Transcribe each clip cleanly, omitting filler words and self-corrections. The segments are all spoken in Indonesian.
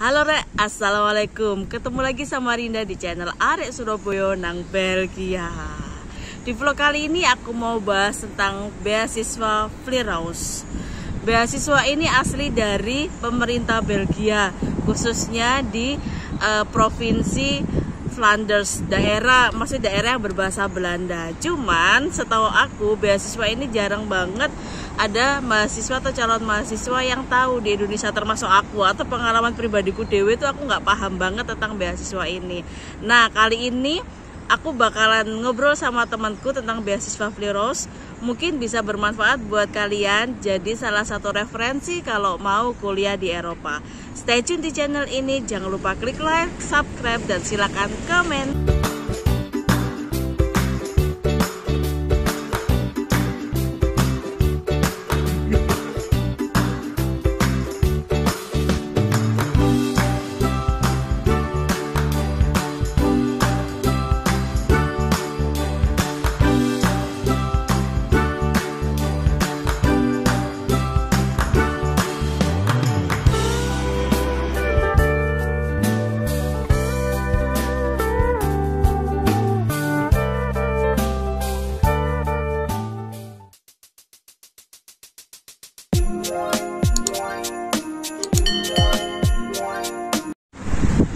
Halo Rek, Assalamualaikum. Ketemu lagi sama Rinda di channel Arek Surabaya nang Belgia. Di vlog kali ini aku mau bahas tentang beasiswa Vleerhaus. Beasiswa ini asli dari pemerintah Belgia, khususnya di provinsi Flanders, daerah yang berbahasa Belanda. Cuman setahu aku beasiswa ini jarang banget ada mahasiswa atau calon mahasiswa yang tahu di Indonesia, termasuk aku. Atau pengalaman pribadiku dewe itu aku nggak paham banget tentang beasiswa ini. Nah, kali ini aku bakalan ngobrol sama temanku tentang beasiswa Vleerhaus. Mungkin bisa bermanfaat buat kalian, jadi salah satu referensi kalau mau kuliah di Eropa. Stay tune di channel ini, jangan lupa klik like, subscribe, dan silakan komen.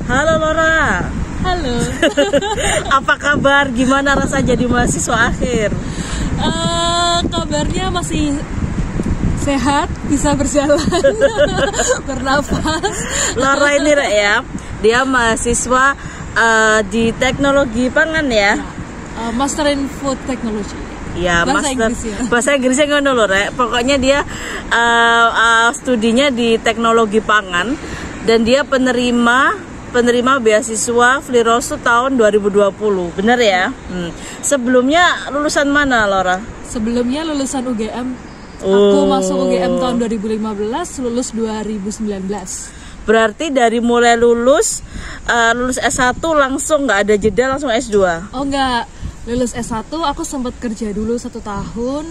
Halo Laura. Halo. Apa kabar? Gimana rasa jadi mahasiswa akhir? Kabarnya masih sehat, bisa berjalan, bernafas. Laura ini Rek ya, dia mahasiswa di teknologi pangan ya. Master in Food Technology. Ya, bahasa master Inggris ya. Bahasa Inggrisnya ngono lho Rek. Pokoknya dia studinya di teknologi pangan dan dia penerima beasiswa Vleerhaus tahun 2020, bener ya? Sebelumnya lulusan mana, Laura? Sebelumnya lulusan UGM. Aku masuk UGM tahun 2015, lulus 2019. Berarti dari mulai lulus S1 langsung nggak ada jeda, langsung S2? Oh enggak, lulus S1 aku sempat kerja dulu 1 tahun,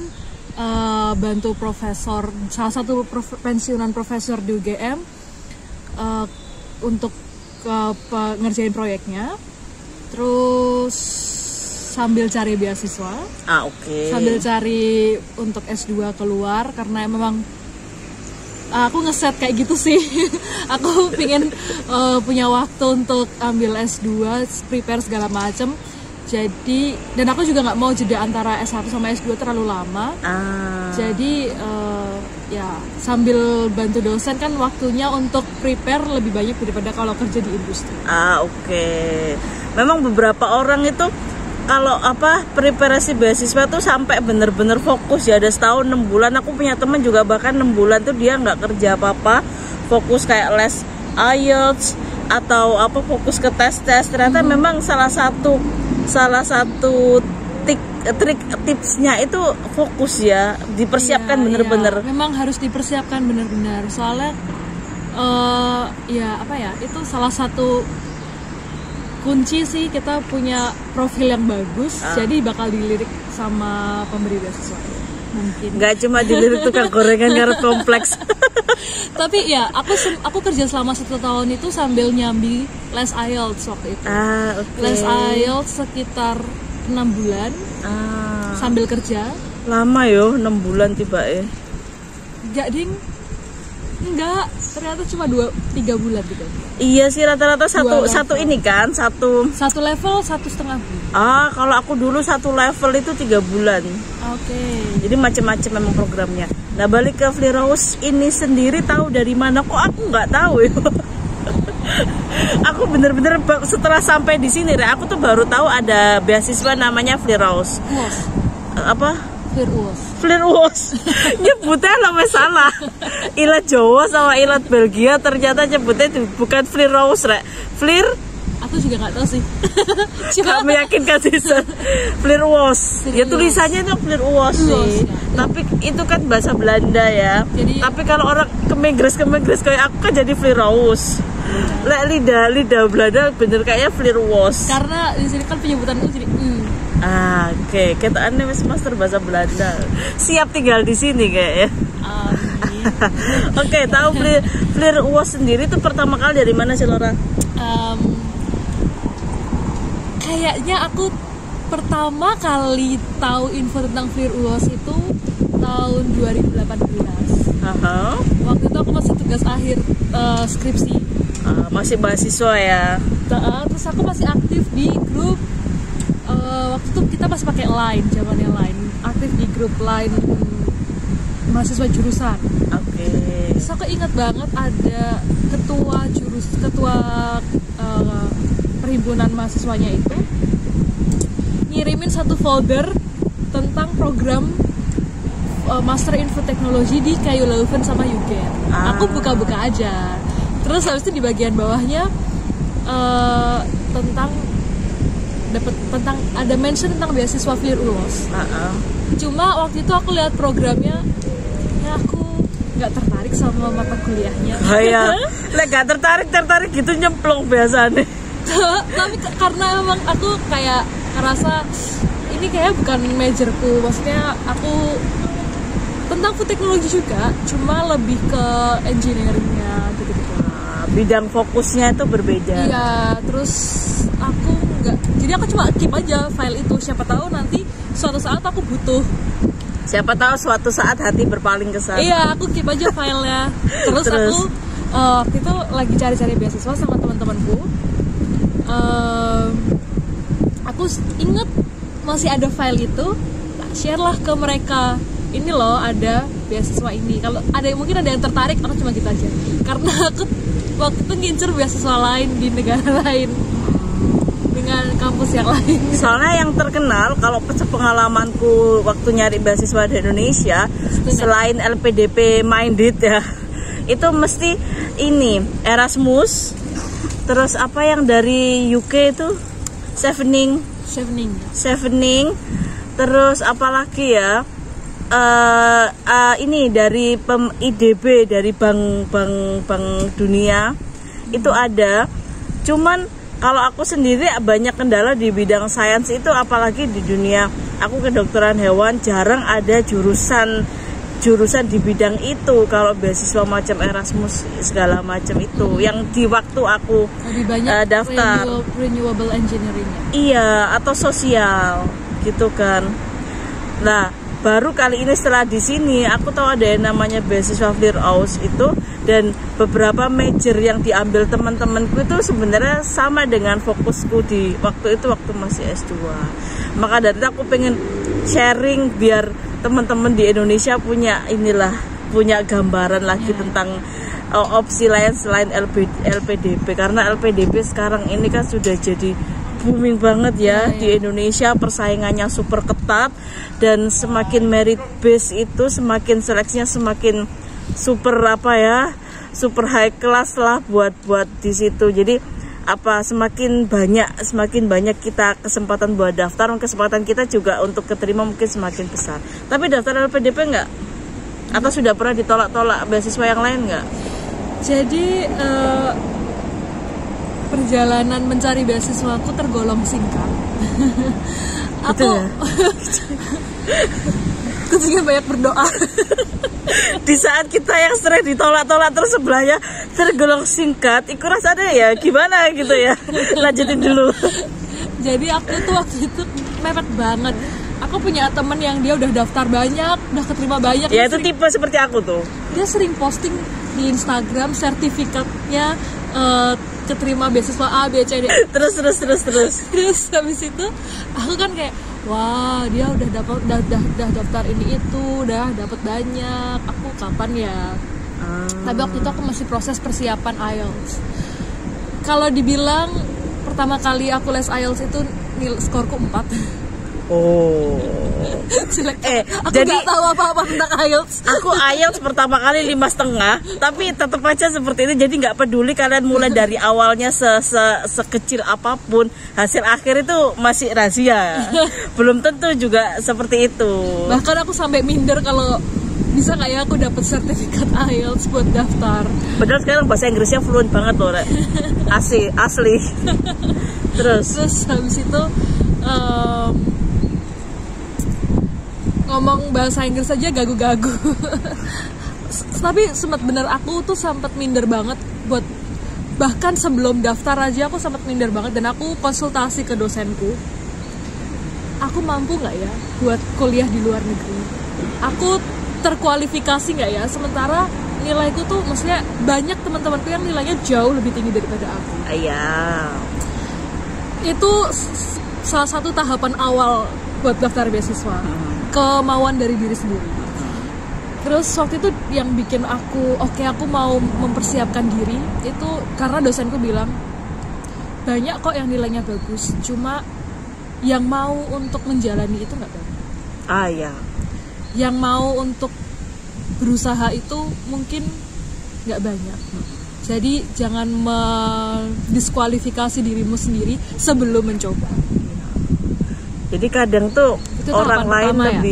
bantu profesor, salah satu pensiunan profesor di UGM untuk ngerjain proyeknya, terus sambil cari beasiswa. Oke. Sambil cari untuk S2 keluar, karena memang aku ngeset kayak gitu sih. Aku pingin punya waktu untuk ambil S2, prepare segala macem. Jadi, dan aku juga nggak mau jeda antara S1 sama S2 terlalu lama. Jadi ya sambil bantu dosen kan waktunya untuk prepare lebih banyak daripada kalau kerja di industri. Oke. Memang beberapa orang itu kalau preparasi beasiswa tuh sampai bener-bener fokus ya, ada setahun 6 bulan. Aku punya teman juga bahkan 6 bulan tuh dia nggak kerja apa-apa, fokus kayak les IELTS atau fokus ke tes. Ternyata memang salah satu trik tipsnya itu fokus ya, dipersiapkan bener-bener. Memang harus dipersiapkan bener-bener, soalnya itu salah satu kunci sih kita punya profil yang bagus, jadi bakal dilirik sama pemberi beasiswa. Mungkin nggak cuma dilirik tukang gorengan ngarep kompleks. Tapi ya aku kerja selama 1 tahun itu sambil nyambi les IELTS waktu itu. Okay. Les IELTS sekitar 6 bulan sambil kerja. Lama yo 6 bulan tiba ya. Enggak, ternyata cuma 2-3 bulan gitu. Iya sih, rata-rata satu ini kan, satu level 1,5 bulan. Kalau aku dulu satu level itu 3 bulan. Oke. Jadi macam-macam memang programnya. Nah, balik ke Vleerhaus ini sendiri, tahu dari mana? Kok aku nggak tahu ya? Aku bener-bener setelah sampai di sini, aku tuh baru tahu ada beasiswa namanya Vleerhaus. Vleerhaus. Nyebutnya namanya salah. Ilat Jawa sama ilat Belgia ternyata nyebutnya bukan Vleerhaus, Rek. Aku juga nggak tahu sih. Gak meyakinkan sih. Vleerhaus. Ya tulisannya itu Vleerhaus sih. Ya. Tapi itu kan bahasa Belanda ya. Tapi kalau orang kemenggres kayak aku kan jadi Vleerhaus. Lek lidah Belanda bener kayaknya Vleerhaus. Karena di sini kan penyebutanku jadi Oke, kita master bahasa Belanda. Siap tinggal di sini kayaknya. Oke, tahu Flir UOS sendiri tuh pertama kali dari mana sih Laura? Kayaknya aku pertama kali tahu info tentang Flir UOS itu tahun 2018. Waktu itu aku masih tugas akhir skripsi. Masih mahasiswa ya. Terus aku masih aktif di grup. Waktu itu kita masih pakai Line, zamannya Line. Aktif di grup Line mahasiswa jurusan. Oke. Terus aku ingat banget ada ketua perhimpunan mahasiswanya itu ngirimin satu folder tentang program Master Info Teknologi di KU Leuven sama UGM. Aku buka-buka aja. Terus habis itu di bagian bawahnya tentang ada mention tentang beasiswa Flir UOS. Cuma waktu itu aku lihat programnya, ya aku nggak tertarik sama mata kuliahnya. Ya, nggak tertarik gitu nyemplung biasanya. Tapi karena emang aku kayak ngerasa ini kayak bukan majorku, maksudnya aku tentang food teknologi juga, cuma lebih ke engineeringnya gitu-gitu. Bidang fokusnya itu berbeda. Iya, terus aku nggak, jadi aku cuma keep aja file itu, siapa tahu nanti suatu saat aku butuh. Siapa tahu suatu saat hati berpaling ke sana. Iya, aku keep aja filenya. Terus aku waktu itu lagi cari-cari beasiswa sama teman-temanku. Aku inget masih ada file itu, share lah ke mereka. Ini loh ada beasiswa ini. Kalau ada mungkin ada yang tertarik, aku cuma gitu aja. Karena aku waktu itu ngincer beasiswa lain di negara lain dengan kampus yang lain. Soalnya yang terkenal kalau pengalamanku waktu nyari beasiswa di Indonesia, selain LPDP minded ya, itu mesti ini Erasmus, terus apa yang dari UK itu Chevening, terus apa lagi ya? Ini dari IDB, dari bank dunia itu ada. Cuman kalau aku sendiri banyak kendala di bidang sains itu, apalagi di dunia aku kedokteran hewan jarang ada jurusan di bidang itu. Kalau beasiswa macam Erasmus segala macam itu yang di waktu aku lebih banyak daftar renewable engineering. Iya, atau sosial gitu kan. Nah, baru kali ini setelah di sini aku tahu ada yang namanya beasiswa Flir UOS itu, dan beberapa major yang diambil teman-temanku itu sebenarnya sama dengan fokusku di waktu itu waktu masih S2. Maka dari itu aku pengen sharing biar teman-teman di Indonesia punya gambaran lagi tentang opsi lain selain LPDP, karena LPDP sekarang ini kan sudah jadi booming banget ya di Indonesia, persaingannya super ketat dan semakin merit base itu semakin seleksinya semakin super super high class lah buat di situ. Jadi semakin banyak kita kesempatan buat daftar, kesempatan kita juga untuk keterima mungkin semakin besar. Tapi daftar LPDP enggak? Atau sudah pernah ditolak-tolak beasiswa yang lain enggak? Jadi perjalanan mencari beasiswa aku tergolong singkat. Aku ingin banyak berdoa. Di saat kita yang sering ditolak-tolak terus sebelahnya tergolong singkat, itu rasanya ya gimana gitu ya. Lanjutin dulu. Jadi aku tuh waktu itu mepet banget. Aku punya temen yang dia udah daftar banyak, udah keterima banyak. Ya itu tipe seperti aku tuh. Dia sering posting di Instagram sertifikatnya keterima beasiswa A, B, C, D. Terus habis itu aku kan kayak, wah dia udah daftar ini itu, udah dapat banyak. Aku kapan ya? Tapi waktu itu aku masih proses persiapan IELTS. Kalau dibilang pertama kali aku les IELTS itu skorku 4. Aku jadi nggak tahu apa-apa tentang IELTS. Aku IELTS pertama kali 5,5, tapi tetap aja seperti itu. Jadi nggak peduli kalian mulai dari awalnya sekecil apapun, hasil akhir itu masih rahasia. Belum tentu juga seperti itu. Bahkan aku sampai minder kalau bisa nggak ya aku dapat sertifikat IELTS buat daftar. Padahal sekarang bahasa Inggrisnya fluent banget loh, Rek. Asli. Terus habis itu ngomong bahasa Inggris aja gagu-gagu. tapi sempat bener aku tuh sempat minder banget buat, bahkan sebelum daftar aja aku sempat minder banget, dan aku konsultasi ke dosenku, aku mampu nggak ya buat kuliah di luar negeri, aku terkualifikasi nggak ya, sementara nilaiku tuh maksudnya banyak teman-temanku yang nilainya jauh lebih tinggi daripada aku. Iya. Itu salah satu tahapan awal buat daftar beasiswa, kemauan dari diri sendiri. Terus waktu itu yang bikin aku aku mau mempersiapkan diri itu karena dosenku bilang banyak kok yang nilainya bagus, cuma yang mau untuk menjalani itu nggak banyak. Iya. Yang mau untuk berusaha itu mungkin nggak banyak. Jadi jangan mendiskualifikasi dirimu sendiri sebelum mencoba. Jadi kadang tuh Itu orang lain pertama,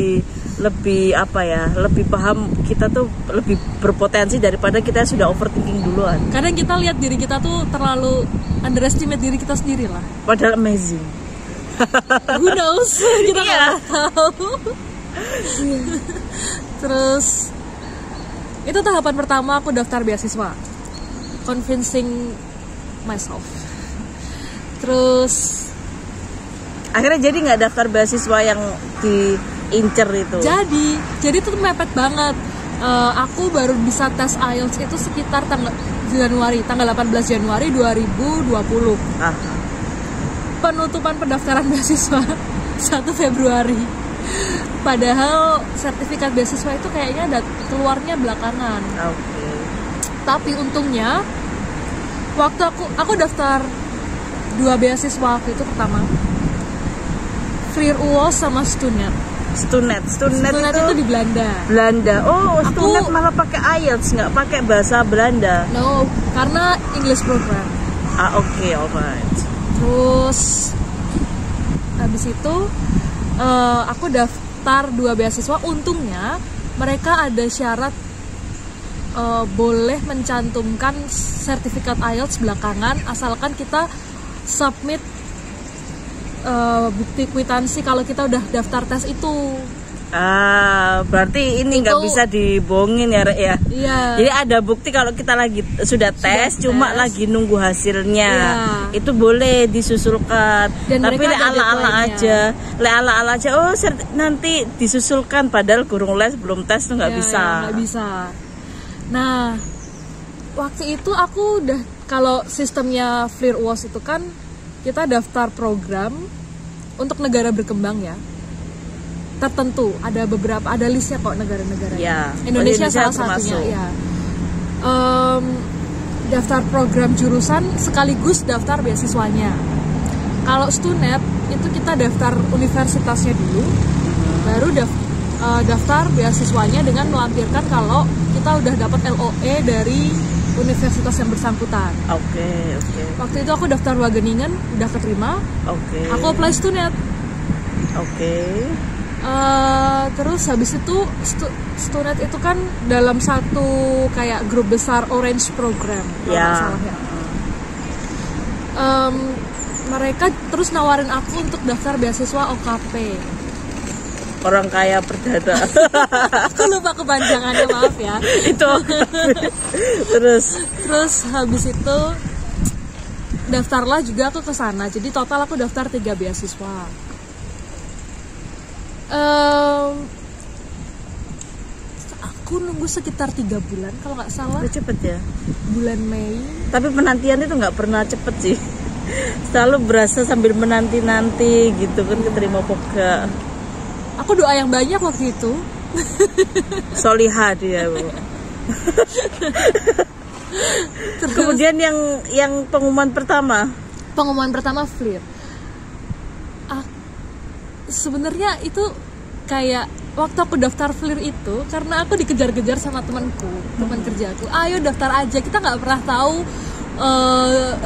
lebih paham, kita tuh lebih berpotensi daripada kita sudah overthinking duluan. Kadang kita lihat diri kita tuh terlalu underestimate diri kita sendiri lah. Padahal amazing. Who knows? Kita Iya. nggak tahu. Terus itu tahapan pertama aku daftar beasiswa, convincing myself. Terus Akhirnya jadi nggak daftar beasiswa yang diincer itu? jadi itu mepet banget. Aku baru bisa tes IELTS itu sekitar tanggal 18 Januari 2020. Penutupan pendaftaran beasiswa 1 Februari. Padahal sertifikat beasiswa itu kayaknya keluarnya belakangan. Oke. Tapi untungnya waktu aku daftar 2 beasiswa waktu itu, pertama FLIR-UOS sama Stunet. Stunet itu di Belanda. Oh, Stunet malah pakai IELTS, nggak pakai bahasa Belanda. No, karena English program. Oke, alright. Terus habis itu aku daftar 2 beasiswa. Untungnya mereka ada syarat boleh mencantumkan sertifikat IELTS belakangan asalkan kita submit bukti kwitansi kalau kita udah daftar tes itu. Berarti ini nggak bisa dibohongin ya, Rek ya? Iya. Jadi ada bukti kalau kita sudah tes, cuma lagi nunggu hasilnya. Iya. Itu boleh disusulkan. Dan tapi mereka ada ala-ala aja. Oh, nanti disusulkan, padahal gurung les belum tes tuh nggak bisa. Nggak bisa. Nah, waktu itu aku udah, kalau sistemnya FLIR-UOS itu kan kita daftar program untuk negara berkembang ya, tertentu, ada listnya kok negara-negara ya. Indonesia salah satunya ya. Daftar program jurusan sekaligus daftar beasiswanya. Kalau Stunet itu kita daftar universitasnya dulu, baru daftar beasiswanya dengan melampirkan kalau kita udah dapat LOE dari universitas yang bersangkutan. Oke. Waktu itu aku daftar Wageningen, udah keterima. Oke. Aku apply Stunet. Oke. Terus habis itu Stunet itu kan dalam satu kayak grup besar Orange Program, kalau nggak salah ya. Mereka terus nawarin aku untuk daftar beasiswa OKP. Orang kaya perdata. Aku lupa kepanjangannya, maaf ya. Itu Terus habis itu daftarlah juga aku ke sana. Jadi total aku daftar 3 beasiswa. Aku nunggu sekitar 3 bulan kalau nggak salah. Udah cepet ya. Bulan Mei. Tapi penantian itu nggak pernah cepet sih. Selalu berasa sambil menanti-nanti gitu kan, keterima poga. Aku doa yang banyak waktu itu. Solihah dia, Bu. Kemudian yang pengumuman pertama FLIR. Sebenarnya itu kayak waktu aku daftar FLIR itu karena aku dikejar-kejar sama teman kerjaku. Ayo daftar aja, kita nggak pernah tahu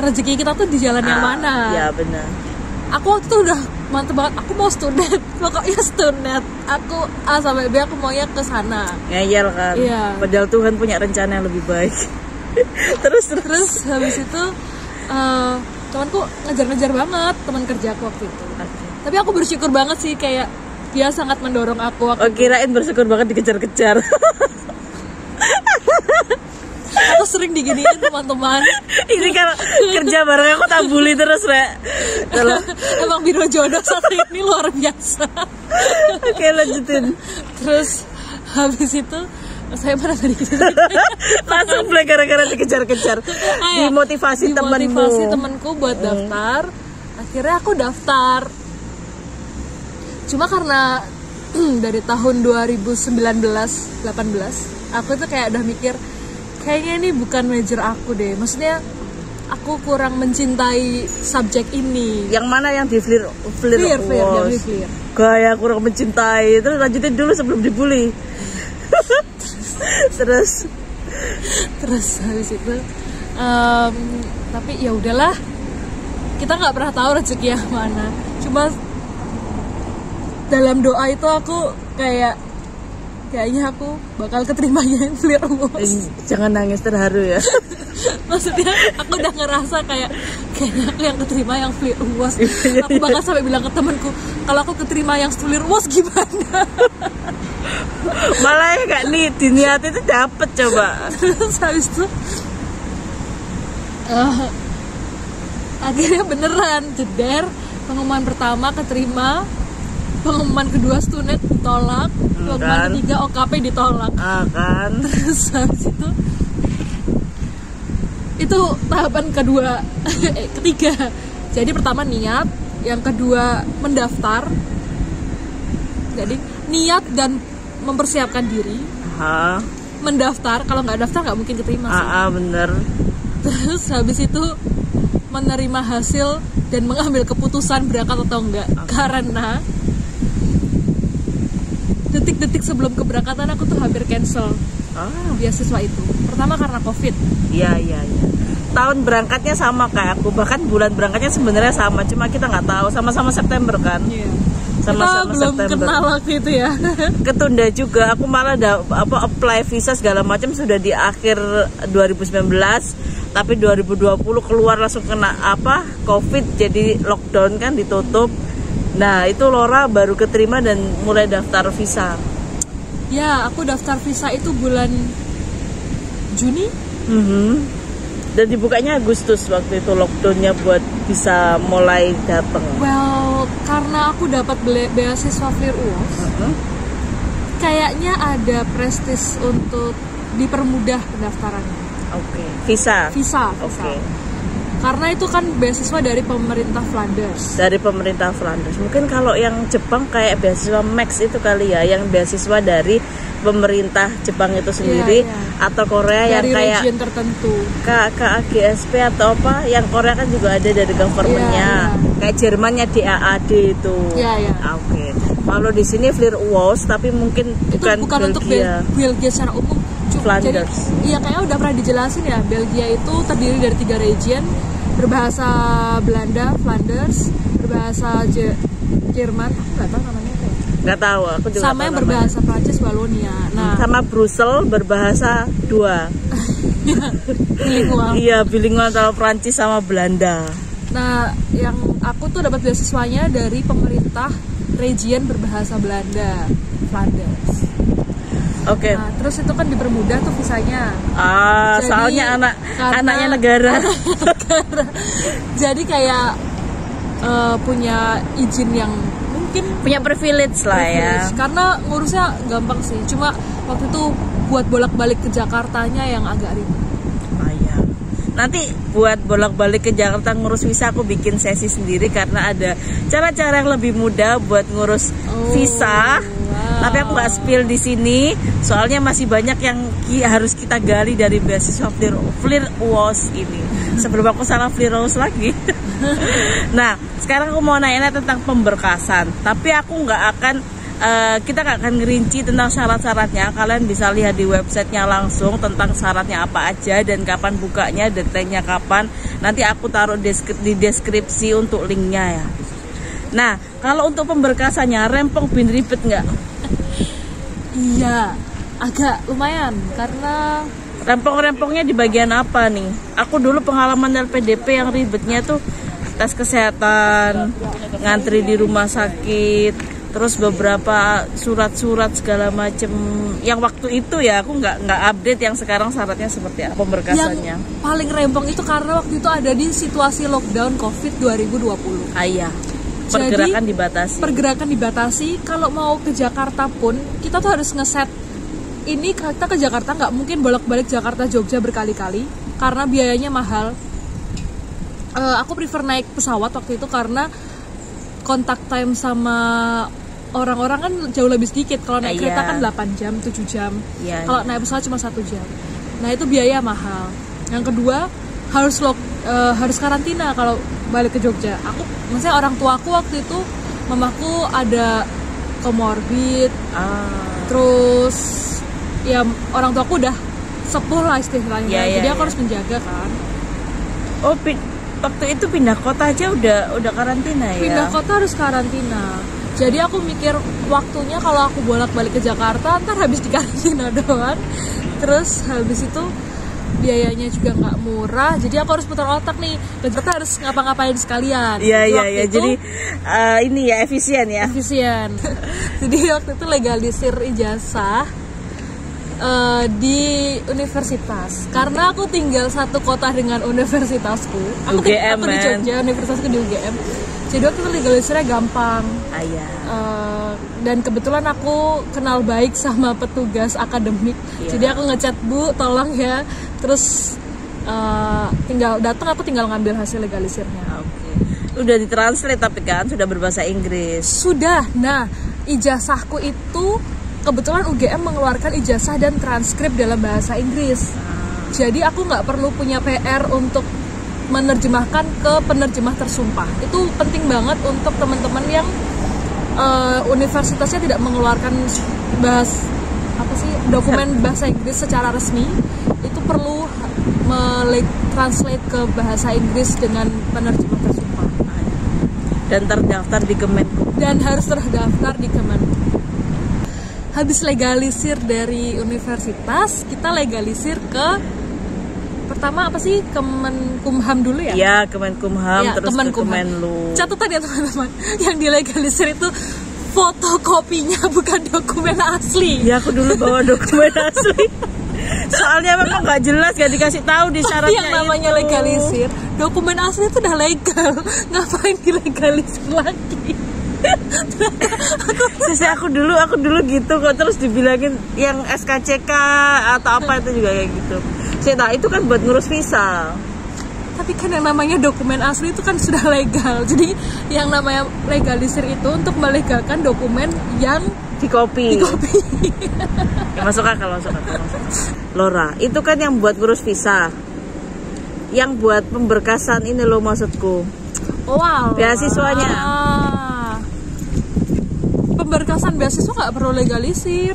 rezeki kita tuh di jalan yang mana. Ya benar. Aku waktu itu udah mantep banget, aku mau Stunet, pokoknya Stunet. Aku A sampai B, aku maunya ke sana. Ngeyel kan. Iya. Padahal Tuhan punya rencana yang lebih baik. terus habis itu temanku ngejar-ngejar banget, teman kerjaku waktu itu. Okay. Tapi aku bersyukur banget sih, kayak dia sangat mendorong aku waktu kirain bersyukur banget dikejar-kejar. Aku sering diginiin teman-teman. Ini kalau kerja bareng aku tak bully terus, Rek. Emang biro jodoh satu ini luar biasa. Oke, lanjutin. Terus habis itu saya pernah tadi langsung play gara-gara dikejar-kejar. Dimotivasi temanmu. Dimotivasi temanku buat daftar. Akhirnya aku daftar. Cuma karena dari tahun 2019-18 aku tuh kayak udah mikir kayaknya ini bukan major aku deh. Maksudnya aku kurang mencintai subjek ini. Yang mana yang di Flir yang di Flir. Gaya kurang mencintai. Terus lanjutin dulu sebelum dibully. Terus habis itu tapi ya udahlah, kita nggak pernah tahu rezeki yang mana. Cuma dalam doa itu aku kayaknya aku bakal keterimanya Flir Awards. Jangan nangis terharu ya. Maksudnya aku udah ngerasa kayaknya aku yang keterima yang Flir Awards. Aku bakal sampai bilang ke temanku, kalau aku keterima yang Flir Awards gimana? Malah ya gak nih diniat itu dapet coba. Terus habis itu akhirnya beneran jeder. Pengumuman pertama keterima, pengumuman kedua Stunet ditolak, pengumuman ketiga OKP ditolak. Kan. Terus habis itu tahapan kedua, ketiga. Jadi pertama niat, yang kedua mendaftar. Jadi niat dan mempersiapkan diri. Mendaftar, kalau nggak daftar nggak mungkin keterima sih. Bener. Terus habis itu menerima hasil dan mengambil keputusan berangkat atau enggak. Karena detik-detik sebelum keberangkatan aku tuh hampir cancel beasiswa itu. Pertama karena COVID. Iya. Tahun berangkatnya sama kayak aku, bahkan bulan berangkatnya sebenarnya sama, cuma kita nggak tahu. Sama-sama September kan. Iya. Sama-sama kita belum September. Kenal waktu itu ya. Ketunda juga. Aku malah apply visa segala macam sudah di akhir 2019, tapi 2020 keluar langsung kena COVID, jadi lockdown kan, ditutup. Nah itu Lora baru keterima dan mulai daftar visa. Ya, aku daftar visa itu bulan Juni. Dan dibukanya Agustus waktu itu lockdownnya buat bisa mulai datang. Well, karena aku dapat beasiswa Flir Awards, kayaknya ada prestis untuk dipermudah pendaftarannya. Oke. Visa. Oke. Karena itu kan beasiswa dari pemerintah Flanders. Mungkin kalau yang Jepang kayak beasiswa Max itu kali ya, yang beasiswa dari pemerintah Jepang itu sendiri. Atau Korea dari yang kayak region tertentu. KAGSP atau apa, yang Korea kan juga ada dari governmentnya. Kayak Jermannya DAAD itu. Oke. Kalau di sini Flir Awards, tapi mungkin bukan untuk Belgia secara umum. Flanders. Jadi, iya kayaknya udah pernah dijelasin ya. Belgia itu terdiri dari 3 region, berbahasa Belanda, Flanders, berbahasa Jerman, aku nggak tahu namanya apa ya. Nggak tahu, aku juga. Sama yang berbahasa Prancis, Wallonia. Nah, sama Brussel berbahasa 2. bilingual. Iya, bilingual antara Prancis sama Belanda. Nah, yang aku tuh dapat beasiswanya dari pemerintah region berbahasa Belanda, Flanders. Oke. Nah, terus itu kan dipermudah tuh visanya. Jadi, soalnya anaknya negara. Jadi kayak punya izin yang mungkin punya privilege lah ya. Karena ngurusnya gampang sih. Cuma waktu itu buat bolak-balik ke Jakartanya yang agak ribet. Nanti buat bolak-balik ke Jakarta ngurus visa aku bikin sesi sendiri, karena ada cara-cara yang lebih mudah buat ngurus visa. Tapi aku nggak spill di sini, soalnya masih banyak yang harus kita gali dari beasiswa Flir Awards ini. Sebelum aku salah Flir Awards lagi. Nah, sekarang aku mau nanya tentang pemberkasan. Tapi aku nggak akan kita nggak akan ngerinci tentang syarat-syaratnya. Kalian bisa lihat di websitenya langsung tentang syaratnya apa aja dan kapan bukanya, detailnya kapan. Nanti aku taruh di deskripsi untuk linknya ya. Nah, kalau untuk pemberkasannya rempong bin ribet nggak? Iya, agak lumayan karena rempong-rempongnya di bagian apa nih? Aku dulu pengalaman LPDP yang ribetnya tuh tes kesehatan, ngantri di rumah sakit, terus beberapa surat-surat segala macem yang waktu itu ya aku nggak update yang sekarang syaratnya seperti apa pemberkasannya. Yang paling rempong itu karena waktu itu ada di situasi lockdown COVID 2020. Iya. Pergerakan Jadi, dibatasi. Pergerakan dibatasi. Kalau mau ke Jakarta pun kita tuh harus ngeset. Ini kita ke Jakarta nggak mungkin bolak-balik Jakarta Jogja berkali-kali karena biayanya mahal. Aku prefer naik pesawat waktu itu karena kontak time sama orang-orang kan jauh lebih sedikit. Kalau naik kereta kan 8 jam, 7 jam. Kalau naik pesawat cuma 1 jam. Nah itu biaya mahal. Yang kedua harus karantina kalau balik ke Jogja. Maksudnya orang tuaku waktu itu, mamaku ada comorbid, terus ya orang tuaku udah sepuh lah istilahnya. Jadi aku harus menjaga kan. Oh, waktu itu pindah kota aja udah karantina ya? Pindah kota harus karantina. Jadi aku mikir waktunya kalau aku bolak-balik ke Jakarta ntar habis di karantina doang. Terus habis itu biayanya juga nggak murah. Jadi aku harus putar otak nih. Dan Jakarta harus ngapa-ngapain sekalian. Iya. Jadi ini ya efisien ya. Efisien. Jadi waktu itu legalisir ijazah di universitas karena aku tinggal satu kota dengan universitasku. Aku UGM di Jogja, universitasku di UGM. Jadi waktu itu legalisirnya gampang. Dan kebetulan aku kenal baik sama petugas akademik. Jadi aku ngechat, Bu, tolong ya. Terus tinggal datang, aku tinggal ngambil hasil legalisirnya. Udah ditranslate tapi kan sudah berbahasa Inggris. Sudah. Nah, ijazahku itu kebetulan UGM mengeluarkan ijazah dan transkrip dalam bahasa Inggris. Jadi aku nggak perlu punya PR untuk menerjemahkan ke penerjemah tersumpah. Itu penting banget untuk teman-teman yang universitasnya tidak mengeluarkan dokumen bahasa Inggris secara resmi. Itu perlu translate ke bahasa Inggris dengan penerjemah tersumpah. Dan terdaftar di Kemenku. Dan harus terdaftar di Kemenku. Habis legalisir dari universitas, kita legalisir ke pertama apa sih? Kemenkumham dulu ya? Iya, Kemenkumham ya, terus ke Kemenlu. Catatan ya teman-teman, yang dilegalisir itu fotokopinya bukan dokumen asli. Ya aku dulu bawa dokumen asli. Soalnya memang nggak jelas, nggak dikasih tahu di syaratnya. Yang namanya itu legalisir, dokumen asli itu udah legal, ngapain dilegalisir lagi? aku dulu gitu kok, terus dibilangin yang SKCK atau apa itu juga kayak gitu. Nah itu kan buat ngurus visa. Tapi kan yang namanya dokumen asli itu kan sudah legal. Jadi yang namanya legalisir itu untuk melegalkan dokumen yang dikopi. Ya, masuk akal. Lora, itu kan yang buat ngurus visa. Yang buat pemberkasan ini loh maksudku. Wow. Beasiswanya. Pemberkasan beasiswa nggak perlu legalisir.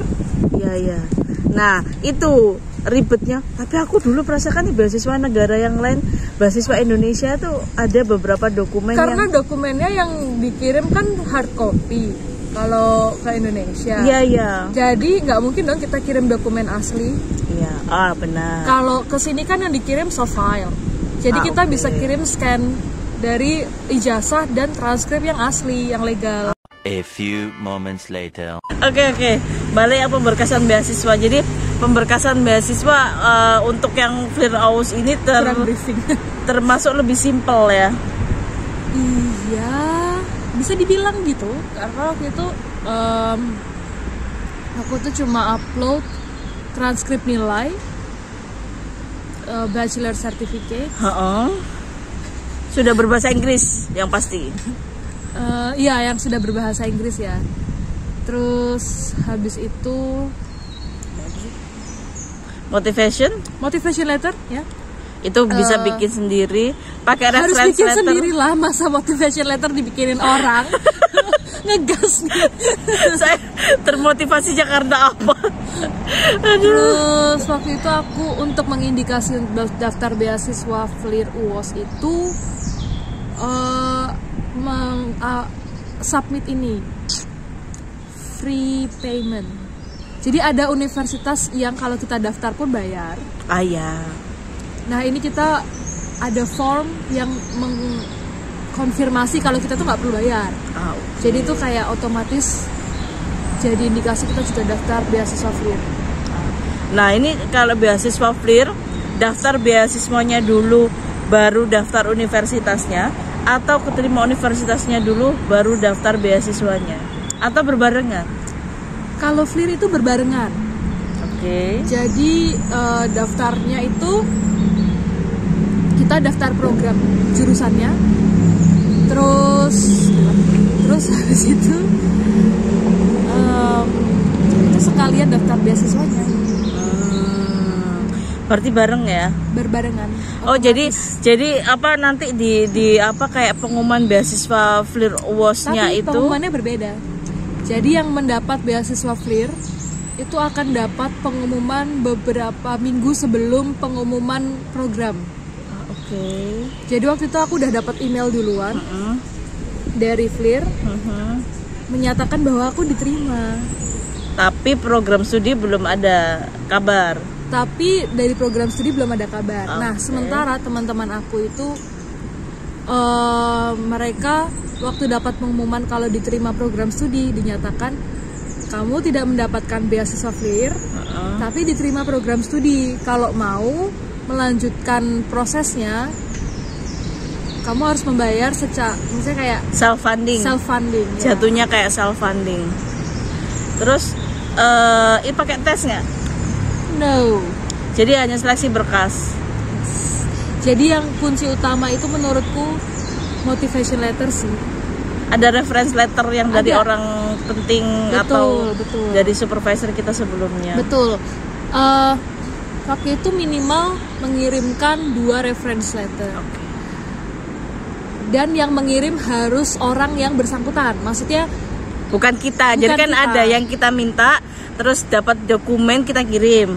Iya. Nah itu ribetnya. Tapi aku dulu merasakan di beasiswa negara yang lain, beasiswa Indonesia tuh ada beberapa dokumen. Karena dokumennya yang dikirim kan hard copy kalau ke Indonesia. Iya. Jadi nggak mungkin dong kita kirim dokumen asli. Iya. Benar. Kalau ke sini kan yang dikirim soft file. Jadi kita bisa kirim scan dari ijazah dan transkrip yang asli, yang legal. A few moments later. Oke. Balik yang pemberkasan beasiswa. Jadi pemberkasan beasiswa untuk yang Fliraus ini termasuk lebih simpel ya. Iya, bisa dibilang gitu. Karena waktu itu aku tuh cuma upload transkrip nilai, bachelor certificate. Sudah berbahasa Inggris yang pasti. Iya, yang sudah berbahasa Inggris ya. Terus habis itu motivation letter ya. Itu bisa bikin sendiri, pakai reference letter. Harus bikin sendiri lah, masa motivation letter dibikinin orang. Ngegas nih. Saya termotivasi Jakarta apa? Terus waktu itu aku untuk mengindikasi daftar beasiswa FLIR UOS itu submit ini free payment. Jadi ada universitas yang kalau kita daftar pun bayar. Iya. Nah ini kita ada form yang konfirmasi kalau kita tuh nggak perlu bayar. Jadi itu kayak otomatis jadi indikasi kita juga daftar beasiswa FLIR. Nah ini kalau beasiswa FLIR, daftar beasiswanya dulu baru daftar universitasnya, atau keterima universitasnya dulu baru daftar beasiswanya, atau berbarengan? Kalau FLIR itu berbarengan. Oke. Jadi daftarnya itu kita daftar program jurusannya, terus habis itu sekalian daftar beasiswanya. Berarti bareng ya? Berbarengan. Oh otomatis. jadi apa nanti di apa kayak pengumuman beasiswa FLIR UOS-nya itu? Pengumumannya berbeda. Jadi yang mendapat beasiswa FLIR itu akan dapat pengumuman beberapa minggu sebelum pengumuman program. Oke. Jadi waktu itu aku udah dapat email duluan dari FLIR menyatakan bahwa aku diterima. Tapi program studi belum ada kabar. Tapi dari program studi belum ada kabar. Okay. Nah, sementara teman-teman aku itu mereka waktu dapat pengumuman kalau diterima program studi dinyatakan kamu tidak mendapatkan beasiswa FLIR, tapi diterima program studi. Kalau mau melanjutkan prosesnya, kamu harus membayar misalnya kayak self funding. Ya. Jatuhnya kayak self funding. Terus ini pakai tes nggak? No. Jadi hanya seleksi berkas. Jadi yang kunci utama itu menurutku motivation letter sih. Ada reference letter yang dari orang penting atau betul. dari supervisor kita sebelumnya. Betul. Waktu itu minimal mengirimkan 2 reference letter. Okay. Dan yang mengirim harus orang yang bersangkutan. Maksudnya bukan kita. Jadi kan kita. Ada yang kita minta, terus dapat dokumen kita kirim.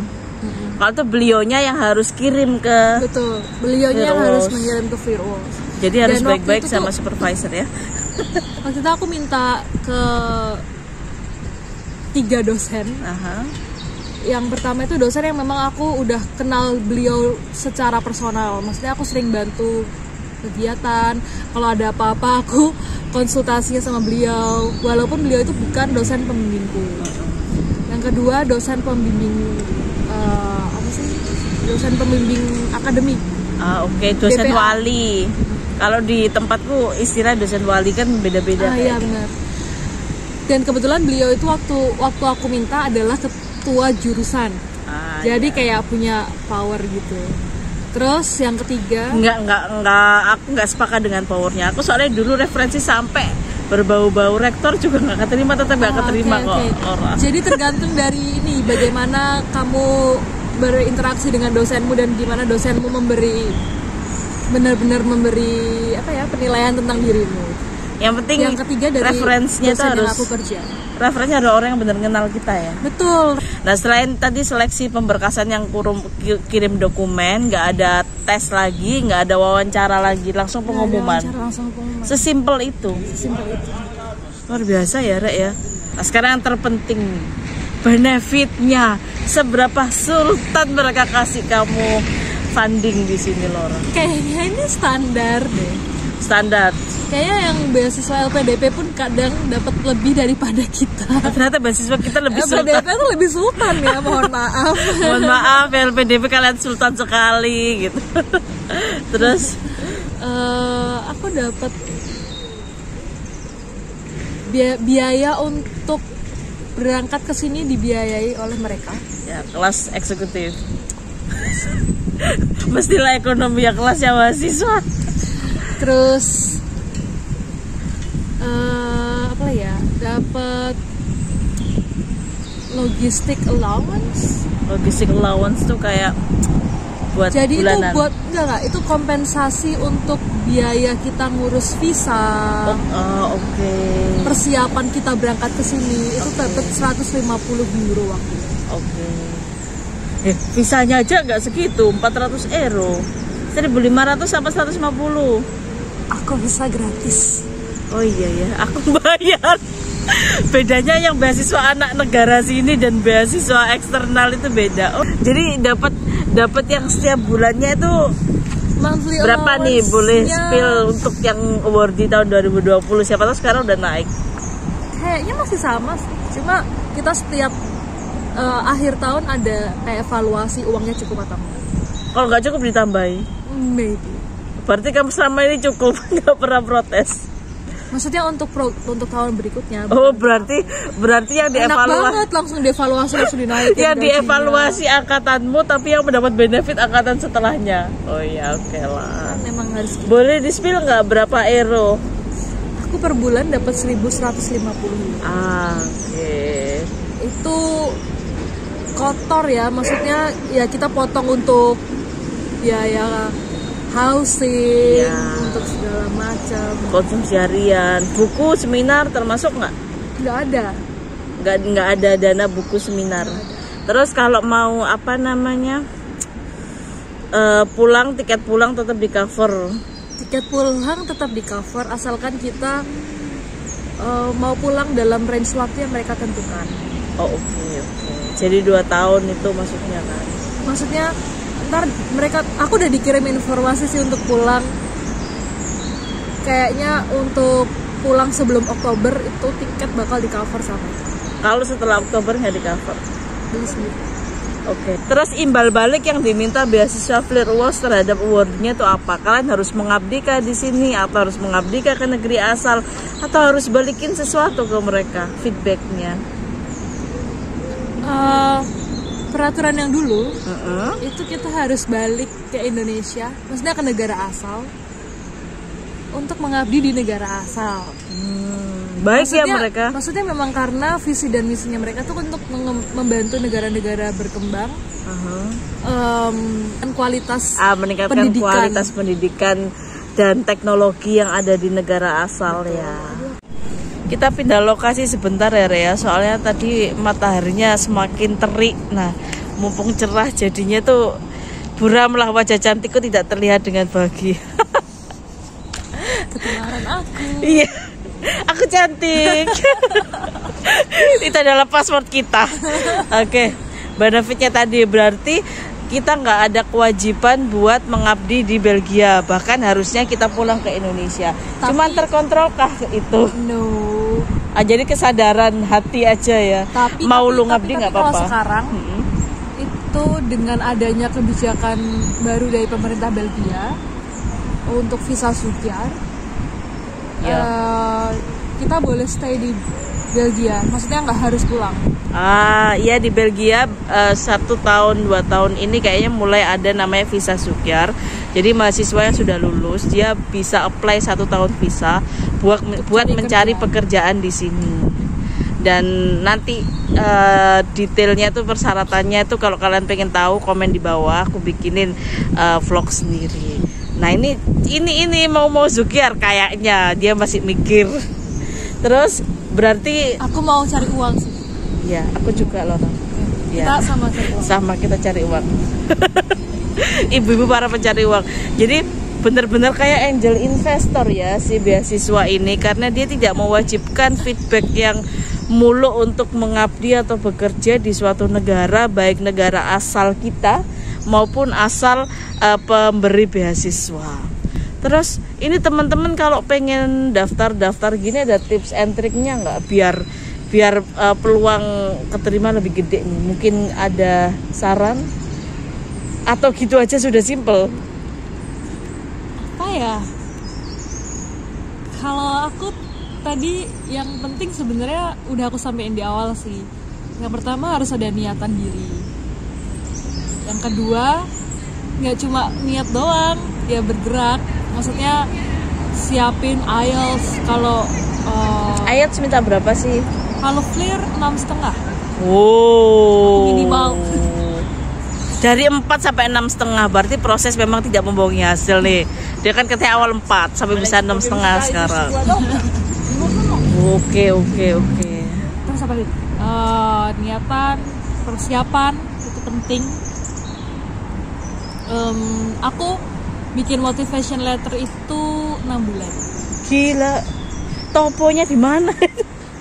Kalau itu beliaunya yang harus kirim ke. Betul. Beliaunya yang harus mengirim ke FLIR UOS. Jadi harus baik-baik sama supervisor ya. Waktu itu aku minta ke 3 dosen. Yang pertama itu dosen yang memang aku udah kenal beliau secara personal. Maksudnya aku sering bantu kegiatan. Kalau ada apa-apa aku konsultasinya sama beliau. Walaupun beliau itu bukan dosen pembimbingku. Yang kedua dosen pembimbing dosen pembimbing akademik. Oke. Dosen BPA. wali. Kalau di tempatku istilah dosen wali kan beda-beda. Iya benar. Dan kebetulan beliau itu waktu aku minta adalah ketua jurusan. Jadi kayak punya power gitu. Terus yang ketiga, aku nggak sepakat dengan powernya. Aku soalnya dulu referensi sampai berbau-bau rektor juga nggak keterima, tetap nggak keterima kok. Jadi tergantung dari ini bagaimana kamu berinteraksi dengan dosenmu dan gimana dosenmu benar-benar memberi penilaian tentang dirimu. Yang penting yang ketiga dari referensinya itu harus aku kerja. Referensinya ada orang yang benar kenal kita ya. Betul. Nah selain tadi seleksi pemberkasan yang kirim dokumen, nggak ada tes lagi, nggak ada wawancara lagi, langsung pengumuman. Sesimpel itu. Luar biasa ya Rek ya. Nah sekarang yang terpenting, benefitnya, seberapa sultan mereka kasih kamu funding di sini Laura? Kayaknya ini standar deh. Standar. Kayaknya yang beasiswa LPDP pun kadang dapat lebih daripada kita. Ternyata beasiswa kita lebih sultan. LPDP tuh lebih sultan ya, mohon maaf. Mohon maaf LPDP kalian sultan sekali gitu. Terus aku dapat biaya untuk berangkat ke sini dibiayai oleh mereka. Ya, kelas eksekutif. Mestilah ekonomi ya kelasnya mahasiswa. Terus dapat logistik allowance. Logistik allowance tuh kayak buat jadi bulanan. Itu buat enggak itu kompensasi untuk biaya kita ngurus visa. Oke. Persiapan kita berangkat ke sini itu dapat 150 euro waktu itu. Oke. Visanya aja nggak segitu, 400 euro. 1.500 sampai 150. Aku bisa gratis. Oh iya ya, aku bayar. Bedanya yang beasiswa anak negara sini dan beasiswa eksternal itu beda. Oh, jadi dapat yang setiap bulannya itu Monthly Berapa nih boleh allowance-nya spill untuk yang award di tahun 2020? Siapa tahu sekarang udah naik. kayaknya masih sama sih. Cuma kita setiap akhir tahun ada kayak evaluasi uangnya cukup atau enggak. Kalau nggak cukup ditambahi. Maybe. Berarti kamu selama ini cukup, nggak pernah protes. Maksudnya untuk tahun berikutnya. Oh, berarti yang enak dievaluasi. banget, langsung dievaluasi, langsung dinaikin. Ya gajinya. dievaluasi angkatanmu, tapi yang mendapat benefit angkatan setelahnya. Oh ya, oke lah. Memang harus. Boleh di-spill nggak berapa euro? Aku per bulan dapat 1.150. Oke. Itu kotor ya, maksudnya ya kita potong untuk ya housing, Ya. untuk segala macam. Konsumsi harian, buku seminar termasuk nggak? Nggak ada. Nggak ada dana buku seminar. Terus kalau mau apa namanya pulang, tiket pulang tetap di cover. Tiket pulang tetap di cover asalkan kita mau pulang dalam range waktu yang mereka tentukan. Oh oke. Jadi 2 tahun itu maksudnya kan? Maksudnya ntar aku udah dikirim informasi sih untuk pulang. Kayaknya untuk pulang sebelum Oktober itu tiket bakal di cover sama. Kalau setelah Oktober nggak di cover. Beli sendiri. Oke. Terus imbal balik yang diminta beasiswa Flir Awards terhadap awardnya itu apa? Kalian harus mengabdikah di sini atau harus mengabdikah ke negeri asal atau harus balikin sesuatu ke mereka feedbacknya? Peraturan yang dulu itu kita harus balik ke Indonesia, maksudnya ke negara asal untuk mengabdi di negara asal. Baik ya mereka. Maksudnya memang karena visi dan misinya mereka tuh untuk membantu negara-negara berkembang, dan kualitas meningkatkan pendidikan. kualitas pendidikan dan teknologi yang ada di negara asal ya. Kita pindah lokasi sebentar ya Rea, soalnya tadi mataharinya semakin terik. Nah, mumpung cerah jadinya tuh buramlah wajah cantikku tidak terlihat dengan bahagia. Ketularan aku. Iya, aku cantik. Itu adalah password kita. Oke, benefitnya tadi berarti kita nggak ada kewajiban buat mengabdi di Belgia, bahkan harusnya kita pulang ke Indonesia. Cuman terkontrolkah itu? No. Jadi kesadaran hati aja ya. Mau lu ngabdi nggak apa-apa. Kalau sekarang itu dengan adanya kebijakan baru dari pemerintah Belgia untuk visa sukiar, kita boleh stay di Belgia. Maksudnya nggak harus pulang. Iya di Belgia 1 tahun 2 tahun ini kayaknya mulai ada namanya visa sukiar. Jadi mahasiswa yang sudah lulus dia bisa apply 1 tahun visa buat mencari pekerjaan di sini. Dan nanti detailnya tuh persyaratannya tuh kalau kalian pengen tahu komen di bawah, aku bikinin vlog sendiri. Nah ini mau sukiar kayaknya dia masih mikir. Terus berarti aku mau cari uang sih. Ya, aku juga loh. Kita sama cari uang. Sama kita cari uang. Ibu-ibu para pencari uang. Jadi benar-benar kayak angel investor ya si beasiswa ini, karena dia tidak mewajibkan feedback yang mulu untuk mengabdi atau bekerja di suatu negara, baik negara asal kita maupun asal pemberi beasiswa. Terus ini teman-teman kalau pengen daftar gini ada tips and triknya nggak biar peluang keterima lebih gede nih? Mungkin ada saran atau gitu aja sudah simple? Apa ya? Kalau aku tadi yang penting sebenarnya udah aku sampein di awal sih. Yang pertama harus ada niatan diri. Yang kedua nggak cuma niat doang, ya bergerak. Maksudnya siapin IELTS. Kalau IELTS minta berapa sih? Kalau Flir 6,5. Wow. Minimal. Dari 4 sampai 6,5 berarti proses memang tidak membohongi hasil nih. Dia kan katanya awal 4 sampai bisa 6,5 sekarang. Oke. Terus apa lagi? Niatan, persiapan itu penting. Aku bikin motivation letter itu 6 bulan. Gila. Toponya di mana?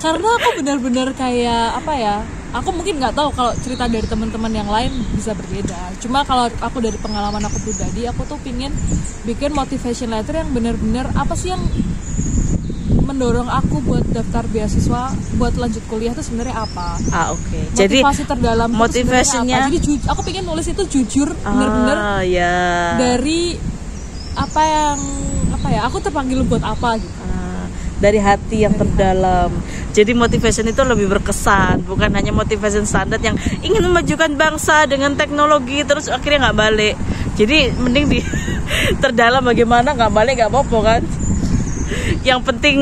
Karena aku benar-benar kayak apa ya? Aku mungkin nggak tahu kalau cerita dari teman-teman yang lain bisa berbeda. Cuma kalau aku dari pengalaman aku pribadi, aku tuh pingin bikin motivation letter yang benar-benar apa sih yang mendorong aku buat daftar beasiswa buat lanjut kuliah itu sebenarnya apa? Oke. Jadi Jadi terdalam itu motivasinya- sebenarnya apa? Jadi aku pingin nulis itu jujur, benar-benar ya. dari apa ya? Aku terpanggil buat apa gitu. Dari hati yang terdalam. Jadi motivation itu lebih berkesan, bukan hanya motivation standar yang ingin memajukan bangsa dengan teknologi terus akhirnya nggak balik. Jadi mending di terdalam bagaimana nggak balik nggak apa-apa kan. Yang penting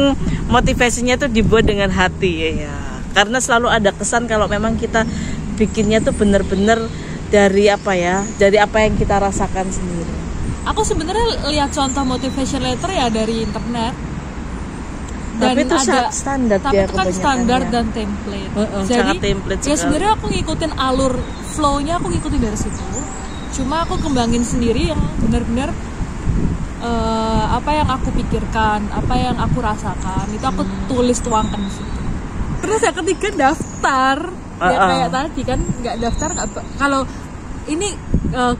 motivasinya tuh dibuat dengan hati ya. Karena selalu ada kesan kalau memang kita bikinnya tuh bener-bener dari apa ya, dari apa yang kita rasakan sendiri. Aku sebenarnya lihat contoh motivation letter ya dari internet. Dan Tapi itu standar tapi ya itu kan standar kebanyakannya. dan template. Sangat Jadi template ya sekali. sebenarnya aku ngikutin alur flow-nya, aku ngikutin dari situ. Cuma aku kembangin sendiri yang benar-benar apa yang aku pikirkan, apa yang aku rasakan, itu aku tuangkan di situ. Terus yang ketiga daftar. Ya kayak tadi kan nggak daftar kalau ini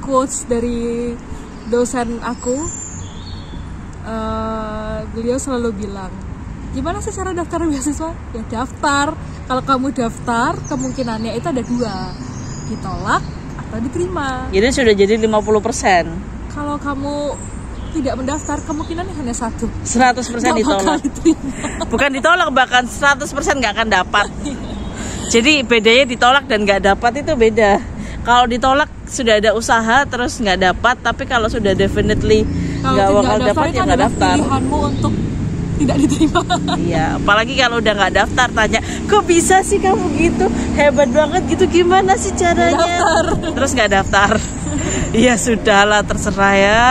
quotes dari dosen aku, beliau selalu bilang, gimana sih cara daftar beasiswa? Ya daftar. Kalau kamu daftar, kemungkinannya itu ada 2, ditolak atau diterima. Jadi sudah jadi 50%. Kalau kamu tidak mendaftar, kemungkinannya hanya 1. 100% Nggak bakal ditolak. diterima. Bukan ditolak, bahkan 100% nggak akan dapat. Jadi bedanya ditolak dan nggak dapat itu beda. Kalau ditolak sudah ada usaha terus nggak dapat, tapi kalau sudah definitely nggak bakal dapat ya nggak daftar. Pilihanmu untuk tidak diterima. Iya, apalagi kalau udah nggak daftar tanya, kok bisa sih kamu gitu, hebat banget gitu, gimana sih caranya? Terus nggak daftar. Iya sudahlah, terserah ya.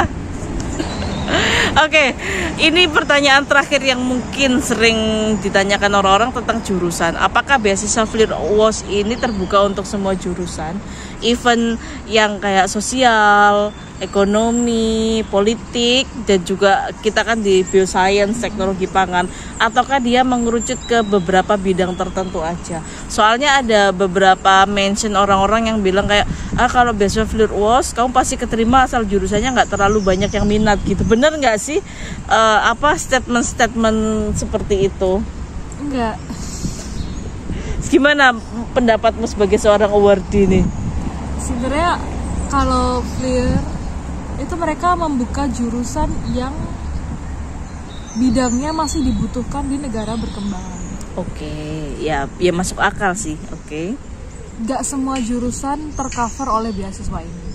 Oke, ini pertanyaan terakhir yang mungkin sering ditanyakan orang-orang tentang jurusan. Apakah beasiswa FLIR-UOS ini terbuka untuk semua jurusan? Even yang kayak sosial, ekonomi, politik, dan juga kita kan di bioscience, teknologi pangan, ataukah dia mengerucut ke beberapa bidang tertentu aja? Soalnya ada beberapa mention orang-orang yang bilang kayak, kalau beasiswa FLIR-UOS kamu pasti keterima asal jurusannya nggak terlalu banyak yang minat gitu. Bener nggak sih statement-statement seperti itu? Enggak. Gimana pendapatmu sebagai seorang awardee nih? Sebenarnya kalau FLIR itu mereka membuka jurusan yang bidangnya masih dibutuhkan di negara berkembang. Oke, ya masuk akal sih. Oke. Gak semua jurusan tercover oleh beasiswa ini.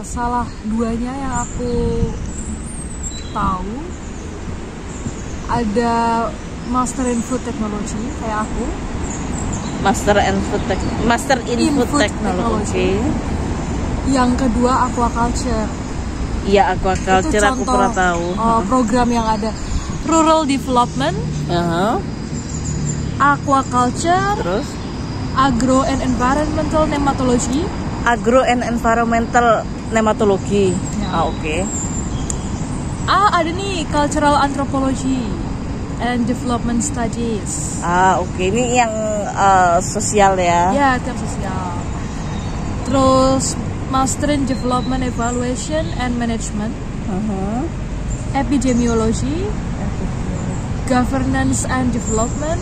Salah 2-nya yang aku tahu ada Master in Food Technology kayak aku. Master in Food Technology. Yang kedua aquaculture. Iya, aquaculture Itu aku pernah tahu. Program yang ada rural development, aquaculture, Terus agro and environmental nematology. agro and environmental nematologi. Ya. Oke. Ada nih cultural anthropology and development studies. Oke. Ini yang sosial ya. Ya, tiap sosial. Terus Master in Development Evaluation and Management, Epidemiology, Governance and Development,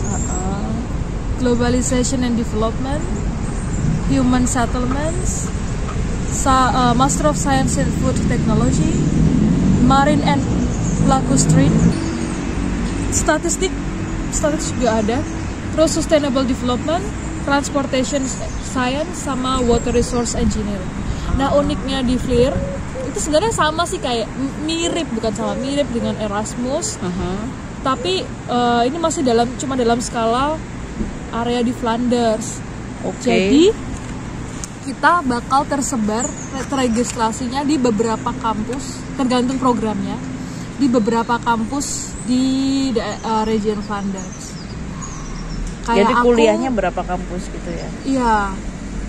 Globalization and Development, Human Settlements, Master of Science in Food Technology, Marine and Lacustrine, Statistik juga ada. Terus Sustainable Development, Transportation Science, sama Water Resource Engineering. Nah uniknya di FLIR itu sebenarnya sama sih, kayak mirip dengan Erasmus, tapi ini masih cuma dalam skala area di Flanders. Jadi kita bakal tersebar registrasinya di beberapa kampus, tergantung programnya, di beberapa kampus di region Flanders. Jadi kuliahnya berapa kampus gitu ya? Iya.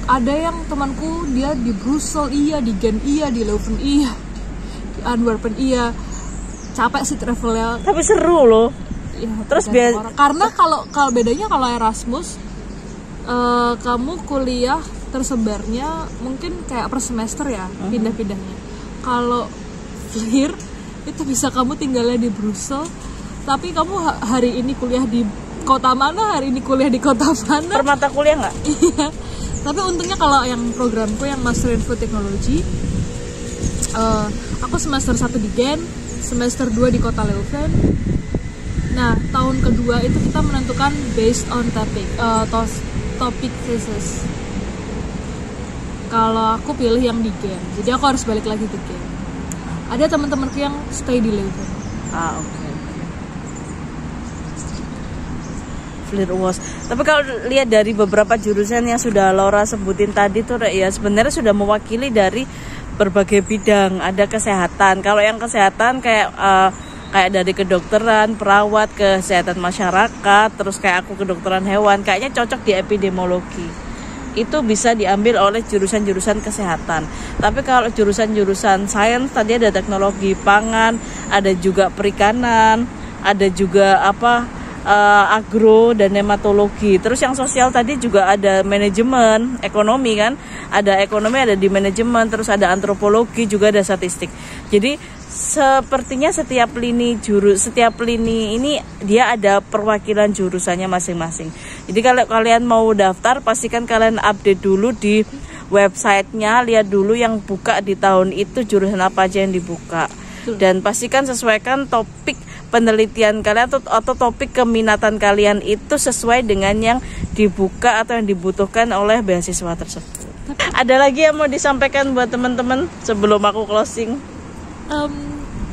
Ada yang temanku dia di Brussel iya, di Gent iya, di Leuven iya, di Antwerpen iya. Capek sih travelnya. Tapi seru loh. Ya, Terus karena kalau bedanya kalau Erasmus kamu kuliah tersebarnya mungkin kayak per semester ya, pindah-pindahnya. Kalau Flir itu bisa kamu tinggalnya di Brussels, tapi kamu hari ini kuliah di kota mana, hari ini kuliah di kota mana. Per mata kuliah nggak? Iya. Tapi untungnya kalau yang programku yang Master in Food Technology, aku semester 1 di Gent, semester 2 di kota Leuven. Nah, tahun kedua itu kita menentukan based on topic thesis. Kalau aku pilih yang di Gent, jadi aku harus balik lagi ke Gent. Ada teman-temanku yang stay di Leuven. Oke. Flir UOS. Tapi kalau lihat dari beberapa jurusan yang sudah Laura sebutin tadi tuh ya sebenarnya sudah mewakili dari berbagai bidang. Ada kesehatan. Kalau yang kesehatan kayak dari kedokteran, perawat, kesehatan masyarakat, terus kayak aku kedokteran hewan, kayaknya cocok di epidemiologi. Itu bisa diambil oleh jurusan-jurusan kesehatan. Tapi kalau jurusan-jurusan sains tadi ada teknologi pangan, ada juga perikanan, ada juga agro dan nematologi. Terus yang sosial tadi juga ada manajemen, ekonomi kan. Ada ekonomi, ada di manajemen, terus ada antropologi, juga ada statistik. Jadi sepertinya setiap lini ini dia ada perwakilan jurusannya masing-masing. Jadi kalau kalian mau daftar, pastikan kalian update dulu di websitenya, lihat dulu yang buka di tahun itu jurusan apa aja yang dibuka. Dan pastikan sesuaikan topik penelitian kalian atau topik keminatan kalian itu sesuai dengan yang dibuka atau yang dibutuhkan oleh beasiswa tersebut. Ada lagi yang mau disampaikan buat teman-teman sebelum aku closing?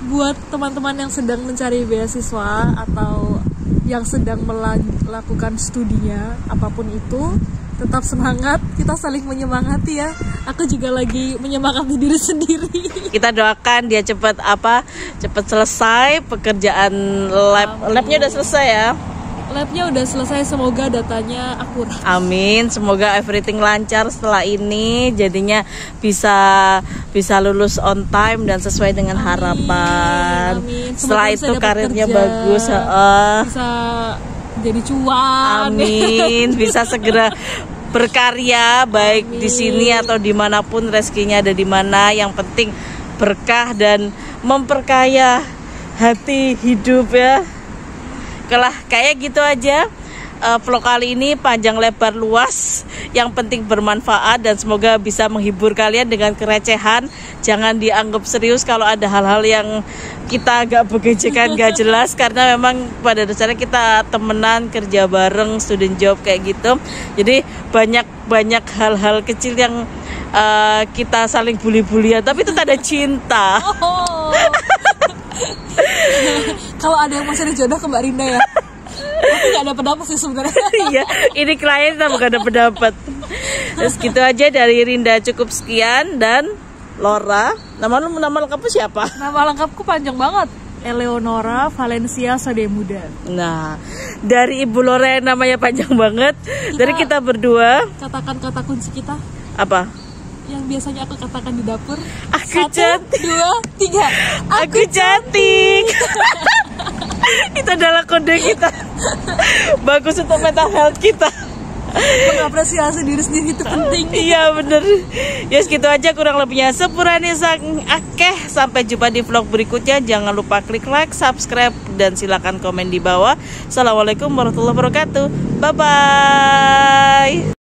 Buat teman-teman yang sedang mencari beasiswa atau yang sedang melakukan studinya, apapun itu, tetap semangat, kita saling menyemangati ya. Aku juga lagi menyemangati diri sendiri. Kita doakan dia cepat selesai pekerjaan labnya udah selesai ya. Labnya udah selesai, semoga datanya akurat. Amin, semoga everything lancar setelah ini, jadinya bisa lulus on time dan sesuai dengan harapan. Amin. Setelah itu karirnya kerja, bagus, bisa jadi cuan. Amin, bisa segera berkarya baik di sini atau dimanapun rezekinya ada di mana. Yang penting berkah dan memperkaya hati hidup ya. Kayak gitu aja vlog kali ini, panjang lebar luas, yang penting bermanfaat dan semoga bisa menghibur kalian dengan kerecehan. Jangan dianggap serius kalau ada hal-hal yang kita agak begejekan gak jelas, karena memang pada dasarnya kita temenan, kerja bareng, student job kayak gitu. Jadi banyak hal-hal kecil yang kita saling bully-bulian, tapi itu tanda cinta. Kalau ada yang masih ada jodoh ke Mbak Rinda ya. Tapi gak ada pendapat sih sebenarnya. Iya, ini klien kita bukan ada pendapat. Terus gitu aja dari Rinda, cukup sekian. Dan Laura, nama lengkapmu siapa? Nama lengkapku panjang banget, Eleonora Valencia Sodemuda. Nah, dari Ibu Laura namanya panjang banget. Dari kita berdua, katakan kata kunci kita. Apa? Yang biasanya aku katakan di dapur. Aku 1, cantik. 2, 3. Aku cantik. Itu adalah kode kita. Bagus untuk mental health kita. Mengapresiasi diri sendiri itu penting. Iya bener. Ya segitu aja, kurang lebihnya sepurane sang akeh. Sampai jumpa di vlog berikutnya. Jangan lupa klik like, subscribe, dan silakan komen di bawah. Assalamualaikum warahmatullahi wabarakatuh. Bye bye.